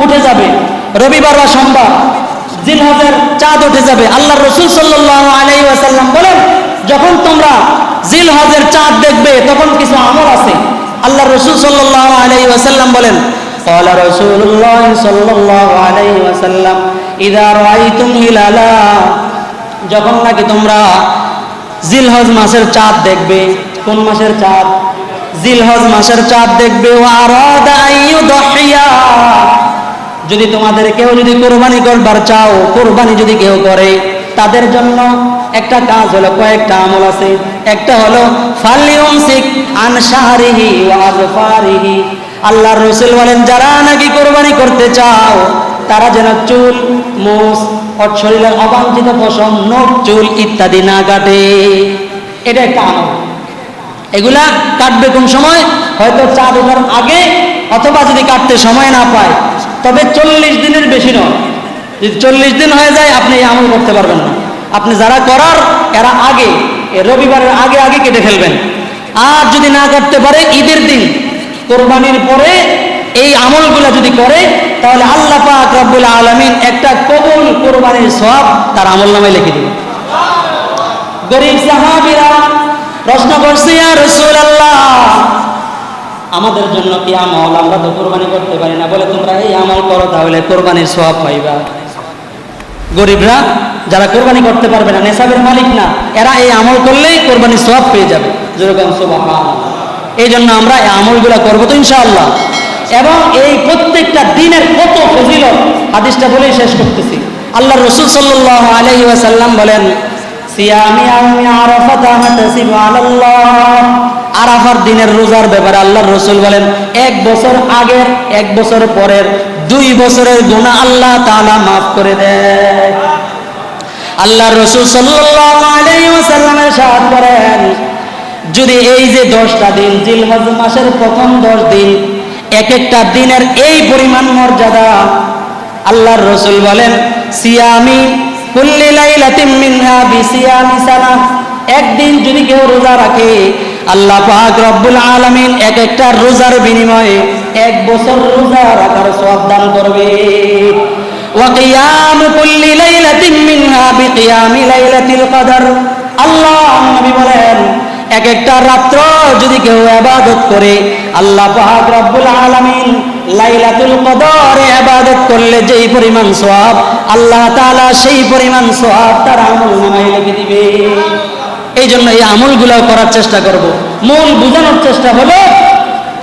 উঠে যাবে, রবিবার বা সোমবার জিলহজের চাঁদ উঠে যাবে। আল্লাহর রাসূল সাল্লাল্লাহু আলাইহি ওয়াসাল্লাম বলেন, যখন তোমরা জিলহজের চাঁদ দেখবে তখন কিছু আমল আছে। আল্লাহর রাসূল সাল্লাল্লাহু আলাইহি ওয়াসাল্লাম বলেন, قال رسول الله صلى الله عليه وسلم إذا رأيتم هلالا, যখন নাকি তোমরা জিলহজ মাসের চাঁদ দেখবে, কোন মাসের চাঁদ? জিলহজ মাসের চাঁদ দেখবে। ওয়ারাদা আইয়ুদহিয়া, যদি তোমাদের কেউ যদি কুরবানি করবার চাও, কুরবানি যদি কেউ করে, তাদের জন্য একটা কাজ হলো, কয়েকটা আমল আছে। একটা হলো ফালিউমসিক আন শাহরিহি ওয়া আযফারিহি, আল্লাহর রাসূল বলেন যারা নাকি কুরবানি করতে চাও তারা যেন চুল, মোষ, শরীরের অবাঞ্ছিত পশম, নখ, চুল ইত্যাদি না কাটে। এটা একটা আমল। এগুলা কাটবে কোন সময়? হয়তো চাঁদ ওঠার আগে, অথবা যদি কাটতে সময় না পায় তবে 40 দিনের বেশি নয়। যদি 40 দিন হয়ে যায় আপনি এই আমল করতে পারবেন না। আপনি যারা করার এরা আগে, রবিবারের আগে আগে কেটে ফেলবেন। আর যদি না কাটতে পারে ঈদের দিন, কোরবানির পরে এই আমলগুলা যদি করে, তাহলে আল্লাহ পাক রব্বুল আলামিন একটা কবুল কোরবানির সওয়াব তার আমলনামায় লিখে দিবেন। গরীব সাহাবীরা প্রশ্ন করছে, ইয়া রাসূলুল্লাহ, আমাদের জন্য কি আমল? আমরা তো কোরবানি করতে পারি না। বলে তোমরা এই আমল করো, তাহলে কোরবানির সওয়াব পাইবা। গরীবরা যারা কোরবানি করতে পারবে না, নেশাবের মালিক না, এরা এই আমল করলেই কোরবানির সওয়াব পেয়ে যাবে। যেরকম সুবহানাল্লাহ। এই জন্য আমরা এই আমলগুলো করবো তো ইনশাআল্লাহ। এবং এই প্রত্যেকটা দিনের কত ফজিলত, হাদিসটা বলেই শেষ করতেছি। আল্লাহর রাসূল সাল্লাল্লাহু আলাইহি ওয়াসাল্লাম বলেন, সিয়ামি ইয়াউমি আরাফাতা হাতাসিবু আলাল্লাহ, আরাফার দিনের রোজার ব্যাপারে আল্লাহর রাসূল বলেন, 1 বছর আগের, 1 বছর পরের 2 বছরের গুনাহ আল্লাহ তাআলা maaf করে দেয়। আল্লাহর রাসূল সাল্লাল্লাহু আলাইহি ওয়াসাল্লাম ইরশাদ করেন, যদি এই যে 10টা দিন, জিলহজ মাসের প্রথম 10 দিন, এক একটা দিনের এই পরিমাণ মর্যাদা, আল্লাহর রাসূল বলেন, সিয়ামি কুল্লি লাইলাতিন মিনহা বিসিয়ামি সানা, একদিন যদি কেউ রোজা রাখে, আল্লাহ পাক রব্বুল আলামিন এক একটা রোজার বিনিময়ে 1 বছর রোজা রাখার সওয়াব দান করবে। ওয়া কিয়াম কুল্লি লাইলাতিন মিনহা বিকিয়ামি লাইলাতিল কদর, আল্লাহ নবী বলেন, এক একটা রাত্র যদি কেউ ইবাদত করে, আল্লাহ পাক রব্বুল আলামিন লাইলাতুল কদরে ইবাদত করলে যেই পরিমাণ সওয়াব, আল্লাহ তাআলা সেই পরিমাণ সওয়াব তার আমলনামায় লিখে দিবে। এই জন্য এই আমলগুলো করার চেষ্টা করব। মূল বোঝানোর চেষ্টা হলো,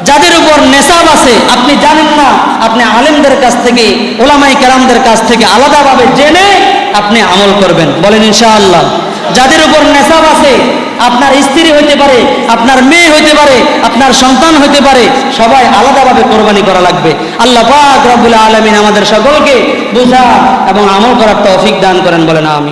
যাদের উপর নেশাব আছে, আপনি জানেন না, আপনি আলেমদের কাছ থেকে, উলামায়ে কেরামদের কাছ থেকে আলাদাভাবে জেনে আপনি আমল করবেন। বলেন ইনশাআল্লাহ। যাদের উপর নেশাব আছে, আপনার স্ত্রী হইতে পারে, আপনার মেয়ে হইতে পারে, আপনার সন্তান হইতে পারে, সবাই আলাদাভাবে কোরবানি করা লাগবে। আল্লাহ পাক রব্বুল আলামিন আমাদের সকলকে বুঝা এবং আমল করার তৌফিক দান করেন। বলেন আমিন।